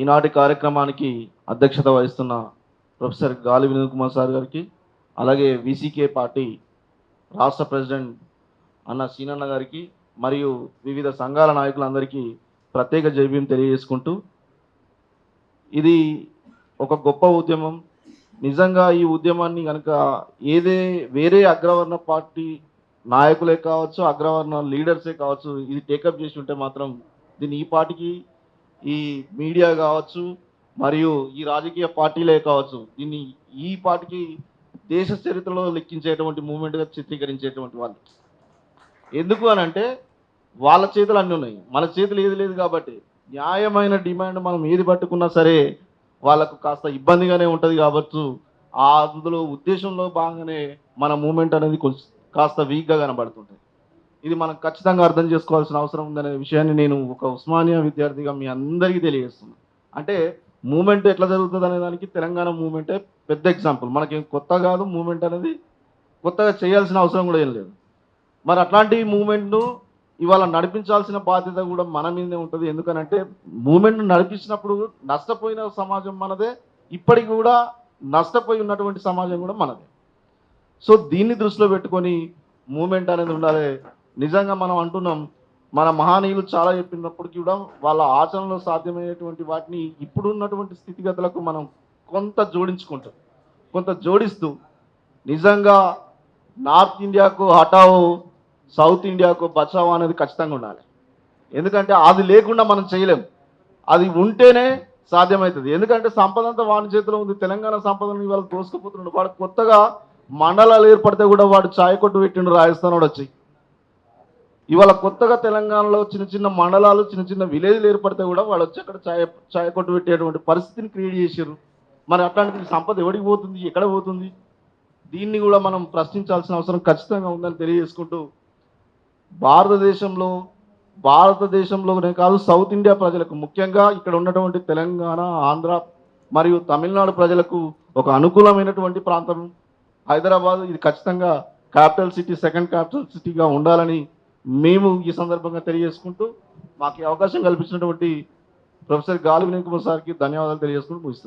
ఈనాటి కార్యక్రమానికి అధ్యక్షత వహిస్తున్న ప్రొఫెసర్ గాలి వినోద్ కుమార్ సార్ గారికి, అలాగే విసికే పార్టీ రాష్ట్ర ప్రెసిడెంట్ అన్న సీనన్న గారికి మరియు వివిధ సంఘాల నాయకులందరికీ ప్రత్యేక జైభీం తెలియజేసుకుంటూ, ఇది ఒక గొప్ప ఉద్యమం. నిజంగా ఈ ఉద్యమాన్ని కనుక వేరే అగ్రవర్ణ పార్టీ నాయకులే కావచ్చు, అగ్రవర్ణ లీడర్సే కావచ్చు, ఇది టేకప్ చేసి ఉంటే మాత్రం దీన్ని ఈ పార్టీకి, ఈ మీడియా కావచ్చు మరియు ఈ రాజకీయ పార్టీలే కావచ్చు, దీన్ని ఈ పార్టీకి దేశ చరిత్రలో లెక్కించేటువంటి మూమెంట్గా చిత్రీకరించేటువంటి వాళ్ళు. ఎందుకు అని అంటే వాళ్ళ చేతులు అన్నీ ఉన్నాయి, మన చేతులు ఏది లేదు. కాబట్టి న్యాయమైన డిమాండ్ మనం ఏది పట్టుకున్నా సరే వాళ్ళకు కాస్త ఇబ్బందిగానే ఉంటుంది. కాబట్టి అందులో ఉద్దేశంలో భాగంగానే మన మూమెంట్ అనేది కొంచెం కాస్త వీక్గా కనబడుతుంటుంది. ఇది మనం ఖచ్చితంగా అర్థం చేసుకోవాల్సిన అవసరం ఉందనే విషయాన్ని నేను ఒక ఉస్మానియా విద్యార్థిగా మీ అందరికీ తెలియజేస్తున్నాను. అంటే మూమెంట్ ఎట్లా జరుగుతుంది అనే దానికి తెలంగాణ మూమెంటే పెద్ద ఎగ్జాంపుల్. మనకేం కొత్త కాదు, మూమెంట్ అనేది కొత్తగా చేయాల్సిన అవసరం కూడా ఏం లేదు. మరి అట్లాంటి మూమెంట్ను ఇవాళ నడిపించాల్సిన బాధ్యత కూడా మన మీదనే ఉంటుంది. ఎందుకనంటే మూమెంట్ను నడిపించినప్పుడు నష్టపోయిన సమాజం మనదే, ఇప్పటికి కూడా నష్టపోయి ఉన్నటువంటి సమాజం కూడా మనదే. సో దీన్ని దృష్టిలో పెట్టుకొని మూమెంట్ అనేది ఉండాలి. నిజంగా మనం అంటున్నాం, మన మహానీయులు చాలా చెప్పినప్పటికీ కూడా వాళ్ళ ఆచరణలో సాధ్యమయ్యేటువంటి వాటిని ఇప్పుడున్నటువంటి స్థితిగతులకు మనం కొంత జోడించుకుంటాం, కొంత జోడిస్తూ నిజంగా నార్త్ ఇండియాకు హటావో, సౌత్ ఇండియాకు బచావో అనేది ఖచ్చితంగా ఉండాలి. ఎందుకంటే అది లేకుండా మనం చేయలేం, అది ఉంటేనే సాధ్యమవుతుంది. ఎందుకంటే సంపద అంతా వాని చేతిలో ఉంది. తెలంగాణ సంపదను ఇవాళ తోసుకుపోతున్నాడు. వాడు కొత్తగా మండలాలు ఏర్పడితే కూడా వాడు ఛాయ్ కొట్టు పెట్టిండు రాజస్థాన్ వాడు వచ్చి. ఇవాళ కొత్తగా తెలంగాణలో చిన్న చిన్న మండలాలు, చిన్న చిన్న విలేజ్లు ఏర్పడితే కూడా వాడు వచ్చి అక్కడ ఛాయ్ కొట్టు పెట్టేటువంటి పరిస్థితిని క్రియేట్ చేశారు. మరి అట్లాంటి సంపద ఎవడికి పోతుంది, ఎక్కడ పోతుంది? దీన్ని కూడా మనం ప్రశ్నించాల్సిన అవసరం ఖచ్చితంగా ఉందని తెలియజేసుకుంటూ, భారతదేశంలోనే కాదు సౌత్ ఇండియా ప్రజలకు, ముఖ్యంగా ఇక్కడ ఉన్నటువంటి తెలంగాణ, ఆంధ్ర మరియు తమిళనాడు ప్రజలకు ఒక అనుకూలమైనటువంటి ప్రాంతం హైదరాబాద్. ఇది ఖచ్చితంగా క్యాపిటల్ సిటీ, సెకండ్ క్యాపిటల్ సిటీగా ఉండాలని మేము ఈ సందర్భంగా తెలియజేసుకుంటూ, మాకు ఈ అవకాశం కల్పించినటువంటి ప్రొఫెసర్ గాలి వినోద్ కుమార్ సార్కి ధన్యవాదాలు తెలియజేసుకుంటూ ముగిస్తున్నాం.